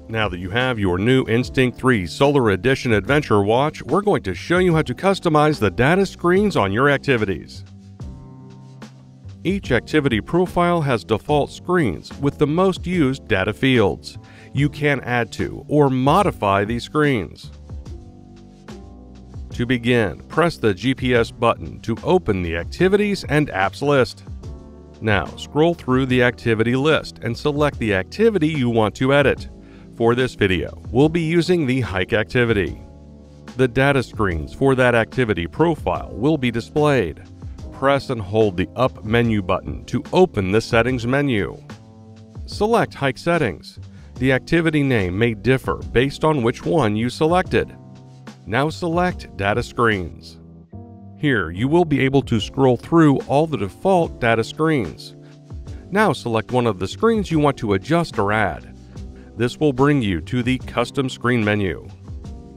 Now that you have your new Instinct 3 Solar Edition Adventure watch, we're going to show you how to customize the data screens on your activities. Each activity profile has default screens with the most used data fields. You can add to or modify these screens. To begin, press the GPS button to open the Activities and Apps list. Now scroll through the activity list and select the activity you want to edit. For this video, we'll be using the hike activity. The data screens for that activity profile will be displayed. Press and hold the Up menu button to open the Settings menu. Select Hike Settings. The activity name may differ based on which one you selected. Now select Data Screens. Here you will be able to scroll through all the default data screens. Now select one of the screens you want to adjust or add. This will bring you to the Custom Screen menu.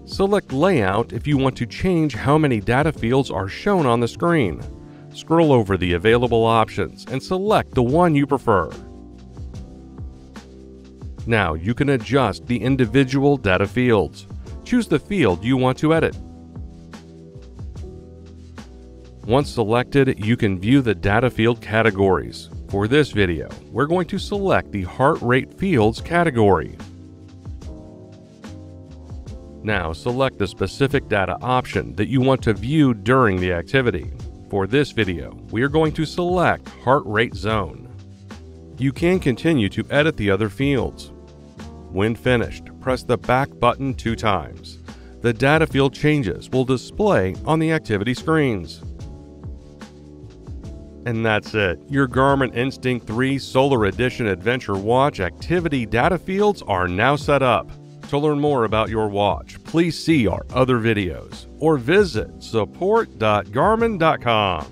Select Layout if you want to change how many data fields are shown on the screen. Scroll over the available options and select the one you prefer. Now you can adjust the individual data fields. Choose the field you want to edit. Once selected, you can view the data field categories. For this video, we're going to select the Heart Rate Fields category. Now select the specific data option that you want to view during the activity. For this video, we are going to select Heart Rate Zone. You can continue to edit the other fields. When finished, press the back button 2 times. The data field changes will display on the activity screens. And that's it. Your Garmin Instinct 3 Solar Edition Adventure Watch activity data fields are now set up. To learn more about your watch, please see our other videos or visit support.garmin.com.